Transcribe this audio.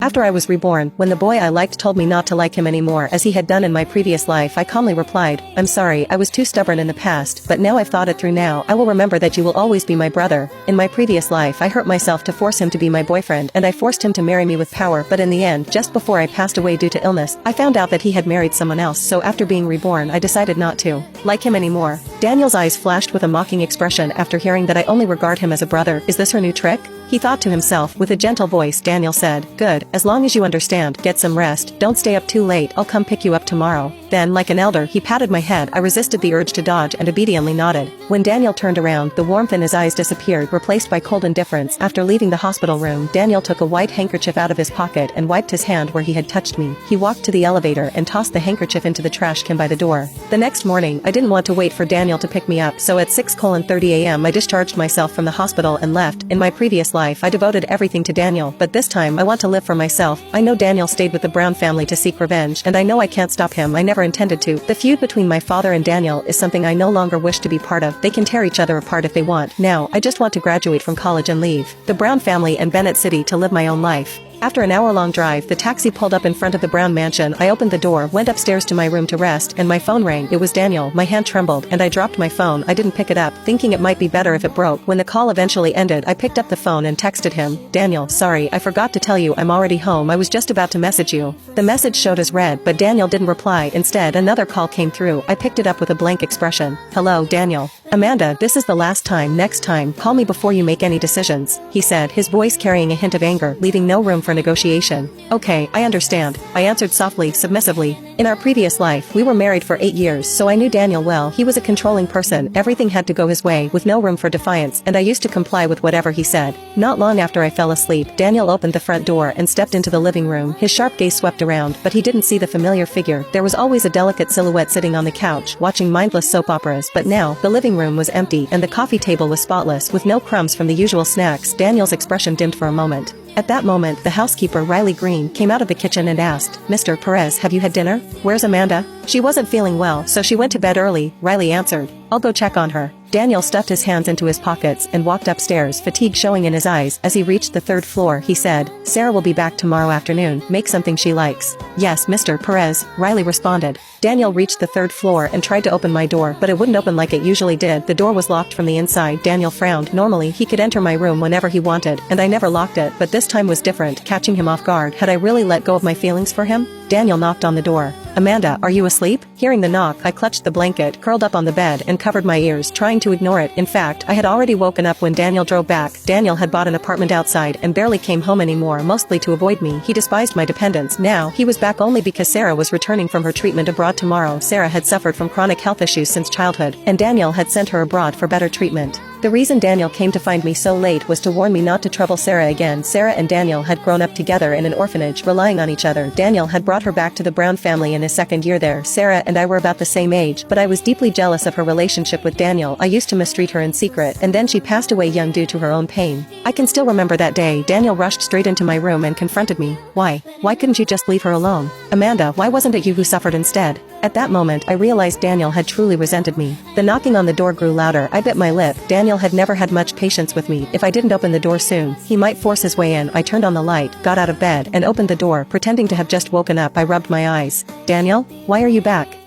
After I was reborn, when the boy I liked told me not to like him anymore as he had done in my previous life, I calmly replied, "I'm sorry, I was too stubborn in the past, but now I've thought it through. Now I will remember that you will always be my brother. In my previous life I hurt myself to force him to be my boyfriend, and I forced him to marry me with power, but in the end, just before I passed away due to illness, I found out that he had married someone else, so after being reborn I decided not to like him anymore." Daniel's eyes flashed with a mocking expression after hearing that I only regard him as a brother. Is this her new trick? He thought to himself. With a gentle voice, Daniel said, "Good, as long as you understand, get some rest, don't stay up too late, I'll come pick you up tomorrow." Then, like an elder, he patted my head. I resisted the urge to dodge and obediently nodded. When Daniel turned around, the warmth in his eyes disappeared, replaced by cold indifference. After leaving the hospital room, Daniel took a white handkerchief out of his pocket and wiped his hand where he had touched me. He walked to the elevator and tossed the handkerchief into the trash can by the door. The next morning, I didn't want to wait for Daniel to pick me up, so at 6:30 a.m. I discharged myself from the hospital and left. In my previous life I devoted everything to Daniel, but this time I want to live for myself. I know Daniel stayed with the Brown family to seek revenge, and I know I can't stop him. I never intended to. The feud between my father and Daniel is something I no longer wish to be part of. They can tear each other apart if they want. Now, I just want to graduate from college and leave the Brown family and Bennett City to live my own life. After an hour-long drive, the taxi pulled up in front of the Brown mansion. I opened the door, went upstairs to my room to rest, and my phone rang. It was Daniel. My hand trembled, and I dropped my phone. I didn't pick it up, thinking it might be better if it broke. When the call eventually ended, I picked up the phone and texted him, "Daniel, sorry, I forgot to tell you I'm already home. I was just about to message you." The message showed as read, but Daniel didn't reply. Instead, another call came through. I picked it up with a blank expression. "Hello, Daniel. Amanda, this is the last time. Next time, call me before you make any decisions," he said, his voice carrying a hint of anger, leaving no room for negotiation. "Okay, I understand," I answered softly, submissively. In our previous life, we were married for 8 years, so I knew Daniel well. He was a controlling person. Everything had to go his way, with no room for defiance, and I used to comply with whatever he said. Not long after I fell asleep, Daniel opened the front door and stepped into the living room. His sharp gaze swept around, but he didn't see the familiar figure. There was always a delicate silhouette sitting on the couch, watching mindless soap operas, but now, the living room was empty, and the coffee table was spotless, with no crumbs from the usual snacks. Daniel's expression dimmed for a moment. At that moment, the housekeeper, Riley Green, came out of the kitchen and asked, "Mr. Perez, have you had dinner? Where's Amanda?" "She wasn't feeling well, so she went to bed early," Riley answered. "I'll go check on her." Daniel stuffed his hands into his pockets and walked upstairs, fatigue showing in his eyes. As he reached the third floor, he said, "Sarah will be back tomorrow afternoon. Make something she likes." "Yes, Mr. Perez," Riley responded. Daniel reached the third floor and tried to open my door, but it wouldn't open like it usually did. The door was locked from the inside. Daniel frowned. Normally, he could enter my room whenever he wanted, and I never locked it, but this time was different, catching him off guard. Had I really let go of my feelings for him? Daniel knocked on the door. "Amanda, are you asleep?" Hearing the knock, I clutched the blanket, curled up on the bed, and covered my ears, trying to ignore it. In fact, I had already woken up when Daniel drove back. Daniel had bought an apartment outside and barely came home anymore, mostly to avoid me. He despised my dependence. Now, he was back only because Sarah was returning from her treatment abroad tomorrow. Sarah had suffered from chronic health issues since childhood, and Daniel had sent her abroad for better treatment. The reason Daniel came to find me so late was to warn me not to trouble Sarah again. Sarah and Daniel had grown up together in an orphanage, relying on each other. Daniel had brought her back to the Brown family in his second year there. Sarah and I were about the same age, but I was deeply jealous of her relationship with Daniel. I used to mistreat her in secret, and then she passed away young due to her own pain. I can still remember that day. Daniel rushed straight into my room and confronted me. Why couldn't you just leave her alone? Amanda, why wasn't it you who suffered instead?" At that moment, I realized Daniel had truly resented me. The knocking on the door grew louder. I bit my lip. Daniel had never had much patience with me. If I didn't open the door soon, he might force his way in. I turned on the light, got out of bed, and opened the door. Pretending to have just woken up, I rubbed my eyes. "Daniel, why are you back?"